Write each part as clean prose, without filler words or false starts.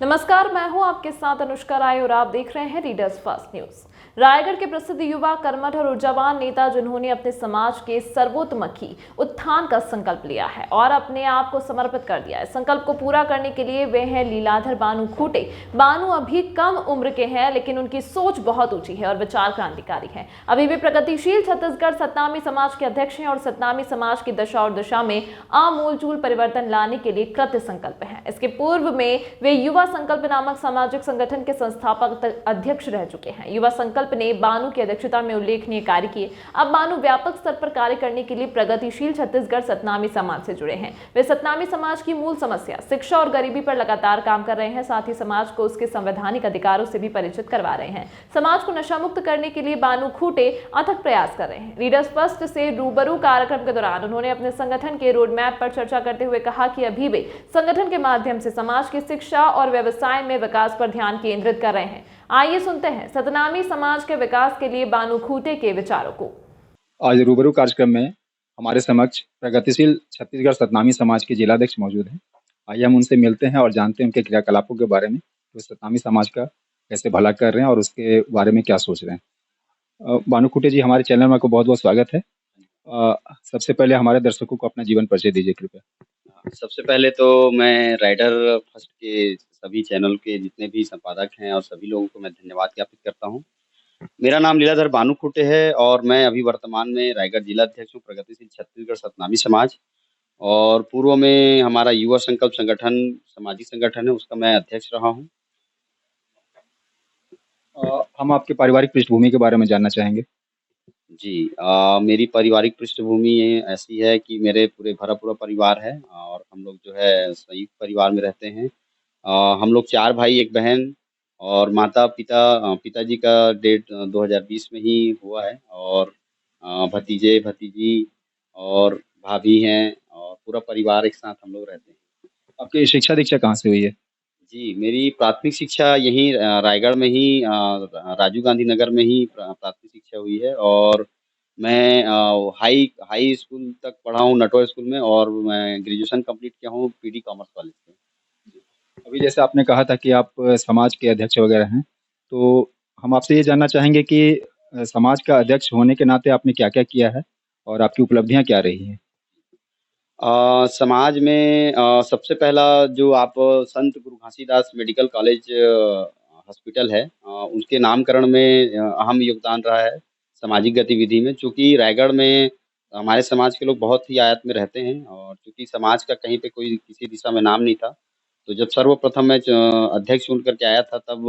नमस्कार, मैं हूं आपके साथ अनुष्का राय और आप देख रहे हैं रीडर्स फर्स्ट न्यूज। रायगढ़ के प्रसिद्ध युवा, कर्मठ और ऊर्जावान नेता जिन्होंने अपने समाज के सर्वोत्तमुखी उत्थान का संकल्प लिया है और अपने आप को समर्पित कर दिया है। संकल्प को पूरा करने के लिए वे हैं लीलाधर बानू खूंटे। बानू अभी कम उम्र के हैं, लेकिन उनकी सोच बहुत ऊंची है और विचार क्रांतिकारी है। अभी भी प्रगतिशील छत्तीसगढ़ सतनामी समाज के अध्यक्ष हैं और सतनामी समाज की दशा और दिशा में आमूलचूल परिवर्तन लाने के लिए कृत संकल्प है। इसके पूर्व में वे युवा संकल्प नामक सामाजिक संगठन के संस्थापक अध्यक्ष रह चुके हैं। युवा संकल्प ने बानू की अध्यक्षता में उल्लेखनीय कार्य किए। अब बानू व्यापक स्तर पर कार्य करने के लिए प्रगतिशील छत्तीसगढ़ सतनामी समाज से जुड़े हैं। वे सतनामी समाज की मूल समस्या शिक्षा और गरीबी पर लगातार काम कर रहे हैं। साथ ही समाज को उसके संवैधानिक अधिकारों से भी परिचित करवा रहे हैं। समाज को नशा मुक्त करने के लिए बानू खूंटे अथक प्रयास कर रहे हैं। रीडर्स फर्स्ट से रूबरू कार्यक्रम के दौरान उन्होंने अपने संगठन के रोड मैप पर चर्चा करते हुए कहा कि अभी वे संगठन के माध्यम से समाज की शिक्षा और व्यवसाय में विकास पर ध्यान केंद्रित कर रहे हैं। आइए सुनते हैं सतनामी समाज के विकास के लिए बानू खूंटे के विचारों को। आज रूबरू कार्यक्रम में हमारे समक्ष प्रगतिशील छत्तीसगढ़ सतनामी समाज के जिलाध्यक्ष मौजूद हैं। आइए हम उनसे मिलते हैं और जानते हैं उनके क्रियाकलापों के बारे में, वो सतनामी समाज का कैसे भला कर रहे हैं और उसके बारे में क्या सोच रहे हैं। बानू खूंटे जी, हमारे चैनल में आपको बहुत बहुत स्वागत है। सबसे पहले हमारे दर्शकों को अपना जीवन परिचय दीजिए कृपया। सबसे पहले तो मैं राइडर फर्स्ट के सभी चैनल के जितने भी संपादक हैं और सभी लोगों को मैं धन्यवाद ज्ञापित करता हूं। मेरा नाम लीलाधर बानू खूंटे है और मैं अभी वर्तमान में रायगढ़ जिला अध्यक्ष हूं प्रगतिशील छत्तीसगढ़ सतनामी समाज। और पूर्व में हमारा युवा संकल्प संगठन सामाजिक संगठन है, उसका मैं अध्यक्ष रहा हूं। हम आपके पारिवारिक पृष्ठभूमि के बारे में जानना चाहेंगे। जी, मेरी पारिवारिक पृष्ठभूमि ऐसी है कि मेरे भरा पूरा परिवार है और हम लोग जो है संयुक्त परिवार में रहते हैं। हम लोग 4 भाई 1 बहन और माता-पिता पिताजी का डेथ 2020 में ही हुआ है और भतीजे-भतीजी और भाभी हैं और पूरा परिवार एक साथ हम लोग रहते हैं। आपकी शिक्षा दीक्षा कहाँ से हुई है? जी, मेरी प्राथमिक शिक्षा यहीं रायगढ़ में ही राजीव गांधी नगर में ही प्राथमिक शिक्षा हुई है और मैं हाई हाई स्कूल तक पढ़ा हूँ नटवर स्कूल में और मैं ग्रेजुएशन कंप्लीट किया हूँ पीडी कॉमर्स कॉलेज से। अभी जैसे आपने कहा था कि आप समाज के अध्यक्ष वगैरह हैं, तो हम आपसे ये जानना चाहेंगे कि समाज का अध्यक्ष होने के नाते आपने क्या-क्या किया है और आपकी उपलब्धियाँ क्या रही हैं? समाज में सबसे पहला जो आप संत गुरु घासीदास मेडिकल कॉलेज हॉस्पिटल है, उसके नामकरण में अहम योगदान रहा है सामाजिक गतिविधि में। चूँकि रायगढ़ में हमारे समाज के लोग बहुत ही आयत में रहते हैं और चूँकि समाज का कहीं पे कोई किसी दिशा में नाम नहीं था, तो जब सर्वप्रथम मैं अध्यक्ष चुन कर के आया था तब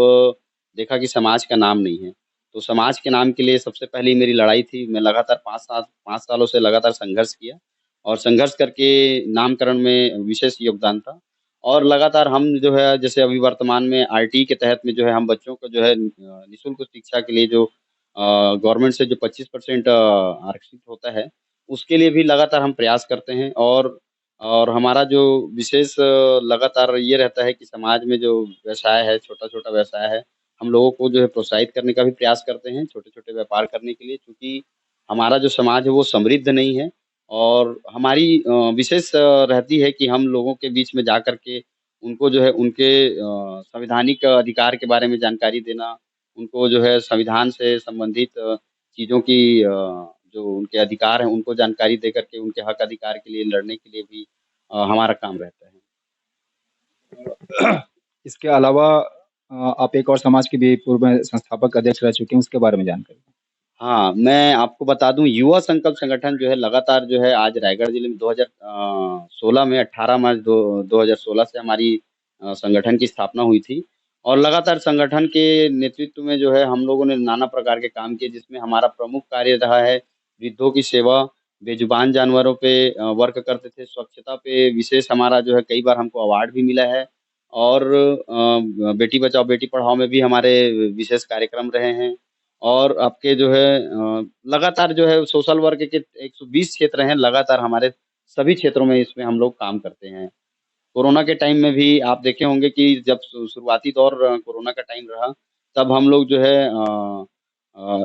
देखा कि समाज का नाम नहीं है। तो समाज के नाम के लिए सबसे पहली मेरी लड़ाई थी। मैं लगातार 5 सालों से लगातार संघर्ष किया और संघर्ष करके नामकरण में विशेष योगदान था। और लगातार हम जो है जैसे अभी वर्तमान में आरटीई के तहत में जो है हम बच्चों को जो है निःशुल्क शिक्षा के लिए जो गवर्नमेंट से जो 25% आरक्षित होता है, उसके लिए भी लगातार हम प्रयास करते हैं। और हमारा जो विशेष लगातार ये रहता है कि समाज में जो व्यवसाय है, छोटा-छोटा व्यवसाय है, हम लोगों को जो है प्रोत्साहित करने का भी प्रयास करते हैं, छोटे-छोटे व्यापार करने के लिए। चूँकि हमारा जो समाज है वो समृद्ध नहीं है और हमारी विशेष रहती है कि हम लोगों के बीच में जाकर के उनको जो है उनके संवैधानिक अधिकार के बारे में जानकारी देना, उनको जो है संविधान से संबंधित चीज़ों की जो उनके अधिकार हैं, उनको जानकारी देकर के उनके हक अधिकार के लिए लड़ने के लिए भी हमारा काम रहता है। इसके अलावा आप एक और समाज के भी पूर्व में संस्थापक अध्यक्ष रह चुके हैं, उसके बारे में जानकारी दें। हाँ, मैं आपको बता दूँ युवा संकल्प संगठन जो है लगातार जो है आज रायगढ़ जिले में 2016 में 18 मार्च 2016 से हमारी संगठन की स्थापना हुई थी और लगातार संगठन के नेतृत्व में जो है हम लोगों ने नाना प्रकार के काम किए जिसमें हमारा प्रमुख कार्य रहा है वृद्धों की सेवा, बेजुबान जानवरों पे वर्क करते थे, स्वच्छता पे विशेष हमारा जो है कई बार हमको अवार्ड भी मिला है और बेटी बचाओ बेटी पढ़ाओ में भी हमारे विशेष कार्यक्रम रहे हैं। और आपके जो है लगातार जो है सोशल वर्क के 120 क्षेत्र हैं, लगातार हमारे सभी क्षेत्रों में इसमें हम लोग काम करते हैं। कोरोना के टाइम में भी आप देखे होंगे कि जब शुरुआती दौर कोरोना का टाइम रहा, तब हम लोग जो है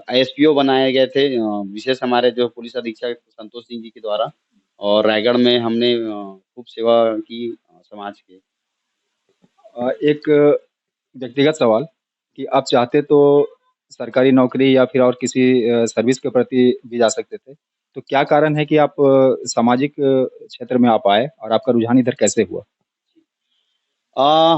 आईएसपीओ बनाए गए थे विशेष हमारे जो पुलिस अधीक्षक संतोष सिंह जी के द्वारा और रायगढ़ में हमने खूब सेवा की समाज के। एक व्यक्तिगत सवाल कि आप चाहते तो सरकारी नौकरी या फिर और किसी सर्विस के प्रति भी जा सकते थे। तो क्या कारण है कि आप सामाजिक क्षेत्र में आप आए और आपका रुझान इधर कैसे हुआ?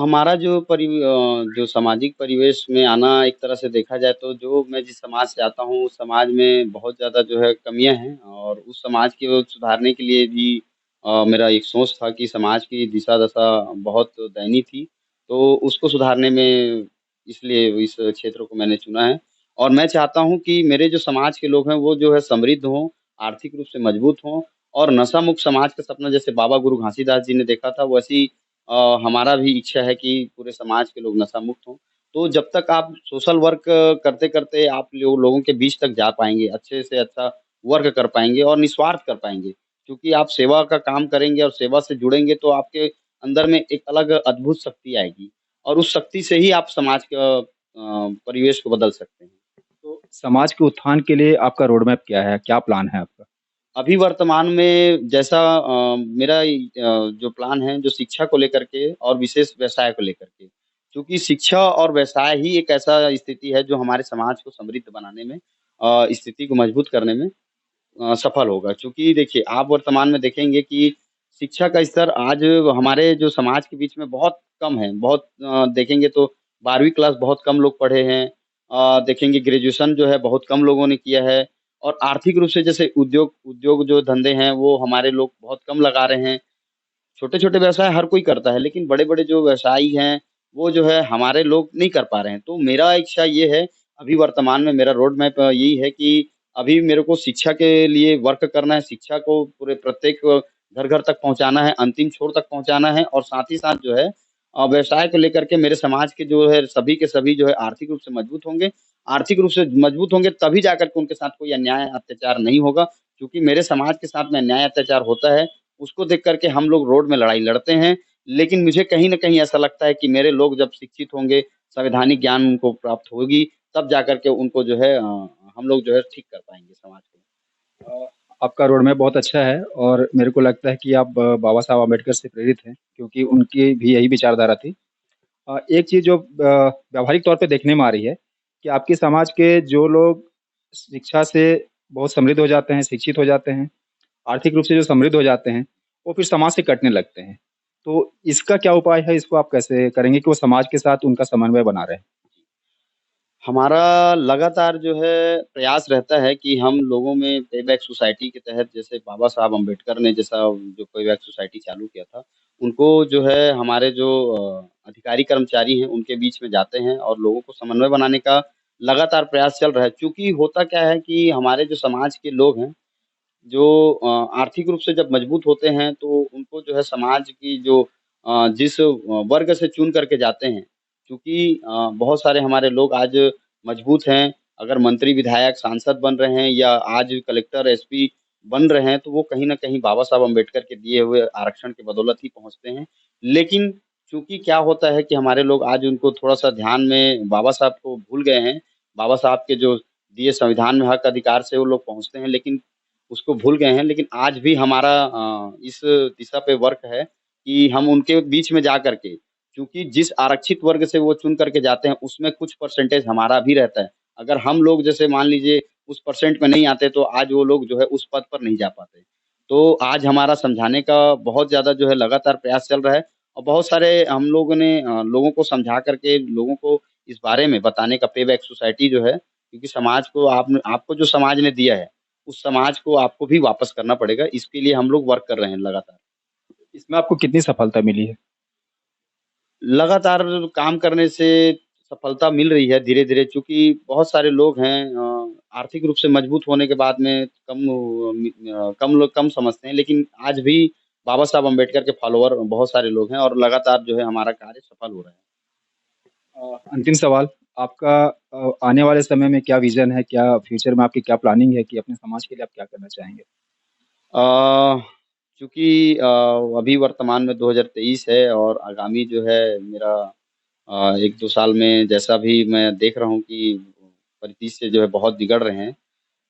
हमारा जो सामाजिक परिवेश में आना एक तरह से देखा जाए तो जो मैं जिस समाज से आता हूँ, उस समाज में बहुत ज़्यादा जो है कमियाँ हैं और उस समाज को सुधारने के लिए भी मेरा एक सोच था कि समाज की दिशा-दशा बहुत दयनीय थी, तो उसको सुधारने में इसलिए इस क्षेत्र को मैंने चुना है। और मैं चाहता हूँ कि मेरे जो समाज के लोग हैं, वो जो है समृद्ध हों, आर्थिक रूप से मजबूत हों और नशा मुक्त समाज का सपना जैसे बाबा गुरु घासीदास जी ने देखा था, वैसी हमारा भी इच्छा है कि पूरे समाज के लोग नशा मुक्त हों। तो जब तक आप सोशल वर्क करते-करते आप लोगों के बीच तक जा पाएँगे, अच्छे से अच्छा वर्क कर पाएँगे और निस्वार्थ कर पाएँगे। क्योंकि आप सेवा का काम करेंगे और सेवा से जुड़ेंगे तो आपके अंदर में एक अलग अद्भुत शक्ति आएगी और उस शक्ति से ही आप समाज का परिवेश को बदल सकते हैं। तो समाज के उत्थान के लिए आपका रोड मैप क्या है? क्या प्लान है आपका? अभी वर्तमान में जैसा मेरा जो प्लान है जो शिक्षा को लेकर के और विशेष व्यवसाय को लेकर के। क्योंकि शिक्षा और व्यवसाय ही एक ऐसा स्थिति है जो हमारे समाज को समृद्ध बनाने में स्थिति को मजबूत करने में सफल होगा। क्योंकि देखिए आप वर्तमान में देखेंगे कि शिक्षा का स्तर आज हमारे जो समाज के बीच में बहुत कम है। बहुत देखेंगे तो 12वीं क्लास बहुत कम लोग पढ़े हैं। देखेंगे ग्रेजुएशन जो है बहुत कम लोगों ने किया है और आर्थिक रूप से जैसे उद्योग उद्योग जो धंधे हैं वो हमारे लोग बहुत कम लगा रहे हैं। छोटे-छोटे व्यवसाय हर कोई करता है, लेकिन बड़े-बड़े जो व्यवसायी हैं, वो जो है हमारे लोग नहीं कर पा रहे हैं। तो मेरा इच्छा ये है, अभी वर्तमान में मेरा रोड मैप यही है कि अभी मेरे को शिक्षा के लिए वर्क करना है, शिक्षा को पूरे प्रत्येक घर-घर तक पहुँचाना है, अंतिम छोर तक पहुँचाना है और साथ ही साथ जो है व्यवसाय को लेकर के मेरे समाज के जो है सभी के सभी जो है आर्थिक रूप से मजबूत होंगे। आर्थिक रूप से मजबूत होंगे तभी जाकर के उनके साथ कोई अन्याय, अत्याचार नहीं होगा, क्योंकि मेरे समाज के साथ में अन्याय, अत्याचार होता है उसको देख कर के हम लोग रोड में लड़ाई लड़ते हैं, लेकिन मुझे कहीं न कहीं ऐसा लगता है कि मेरे लोग जब शिक्षित होंगे, संवैधानिक ज्ञान उनको प्राप्त होगी, तब जाकर के उनको जो है हम लोग जो है ठीक कर पाएँगे समाज को। अ, आपका रोड मैप बहुत अच्छा है और मेरे को लगता है कि आप बाबा साहब अम्बेडकर से प्रेरित हैं, क्योंकि उनकी भी यही विचारधारा थी। एक चीज़ जो व्यावहारिक तौर पे देखने में आ रही है कि आपके समाज के जो लोग शिक्षा से बहुत समृद्ध हो जाते हैं, शिक्षित हो जाते हैं, आर्थिक रूप से जो समृद्ध हो जाते हैं, वो फिर समाज से कटने लगते हैं। तो इसका क्या उपाय है? इसको आप कैसे करेंगे कि वो समाज के साथ उनका समन्वय बना रहे? हमारा लगातार जो है प्रयास रहता है कि हम लोगों में पे बैक सोसाइटी के तहत जैसे बाबा साहब अम्बेडकर ने जैसा जो पे बैक सोसाइटी चालू किया था, उनको जो है हमारे जो अधिकारी कर्मचारी हैं, उनके बीच में जाते हैं और लोगों को समन्वय बनाने का लगातार प्रयास चल रहा है। चूँकि होता क्या है कि हमारे जो समाज के लोग हैं जो आर्थिक रूप से जब मजबूत होते हैं, तो उनको जो है समाज की जो जिस वर्ग से चुन करके जाते हैं, क्योंकि बहुत सारे हमारे लोग आज मजबूत हैं, अगर मंत्री, विधायक, सांसद बन रहे हैं या आज कलेक्टर, एसपी बन रहे हैं, तो वो कहीं न कहीं बाबा साहब अम्बेडकर के दिए हुए आरक्षण की बदौलत ही पहुँचते हैं। लेकिन चूँकि क्या होता है कि हमारे लोग आज उनको थोड़ा-सा ध्यान में बाबा साहब को भूल गए हैं, बाबा साहब के जो दिए संविधान में हक अधिकार से वो लोग पहुँचते हैं, लेकिन उसको भूल गए हैं, लेकिन आज भी हमारा इस दिशा पे वर्क है कि हम उनके बीच में जा कर के क्योंकि जिस आरक्षित वर्ग से वो चुन करके जाते हैं, उसमें कुछ परसेंटेज हमारा भी रहता है। अगर हम लोग जैसे मान लीजिए उस परसेंट में नहीं आते, तो आज वो लोग जो है उस पद पर नहीं जा पाते। तो आज हमारा समझाने का बहुत ज़्यादा जो है लगातार प्रयास चल रहा है और बहुत सारे हम लोगों ने लोगों को समझा कर के लोगों को इस बारे में बताने का पे बैक सोसाइटी जो है, क्योंकि समाज को आपको जो समाज ने दिया है उस समाज को आपको भी वापस करना पड़ेगा, इसके लिए हम लोग वर्क कर रहे हैं लगातार। इसमें आपको कितनी सफलता मिली है? लगातार काम करने से सफलता मिल रही है धीरे-धीरे चूँकि बहुत सारे लोग हैं आर्थिक रूप से मजबूत होने के बाद में कम लोग कम समझते हैं, लेकिन आज भी बाबा साहब अम्बेडकर के फॉलोवर बहुत सारे लोग हैं और लगातार जो है हमारा कार्य सफल हो रहा है। अंतिम सवाल, आपका आने वाले समय में क्या विज़न है? क्या फ्यूचर में आपकी क्या प्लानिंग है कि अपने समाज के लिए आप क्या करना चाहेंगे? चूँकि अभी वर्तमान में 2023 है और आगामी जो है मेरा 1-2 साल में जैसा भी मैं देख रहा हूँ कि परिदृश्य जो है बहुत बिगड़ रहे हैं,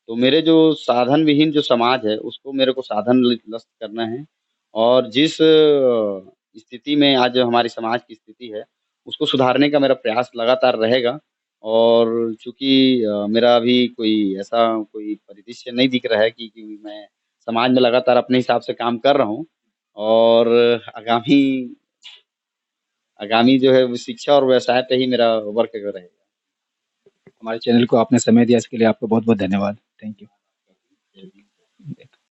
तो मेरे जो साधन विहीन जो समाज है, उसको मेरे को साधन ग्रस्त करना है और जिस स्थिति में आज हमारी समाज की स्थिति है, उसको सुधारने का मेरा प्रयास लगातार रहेगा। और चूँकि मेरा अभी कोई ऐसा कोई परिदृश्य नहीं दिख रहा है कि मैं समाज में लगातार अपने हिसाब से काम कर रहा हूँ और आगामी आगामी जो है वो शिक्षा और व्यवसाय पे ही मेरा वर्क रहेगा। हमारे चैनल को आपने समय दिया, इसके लिए आपका बहुत बहुत धन्यवाद। Thank you.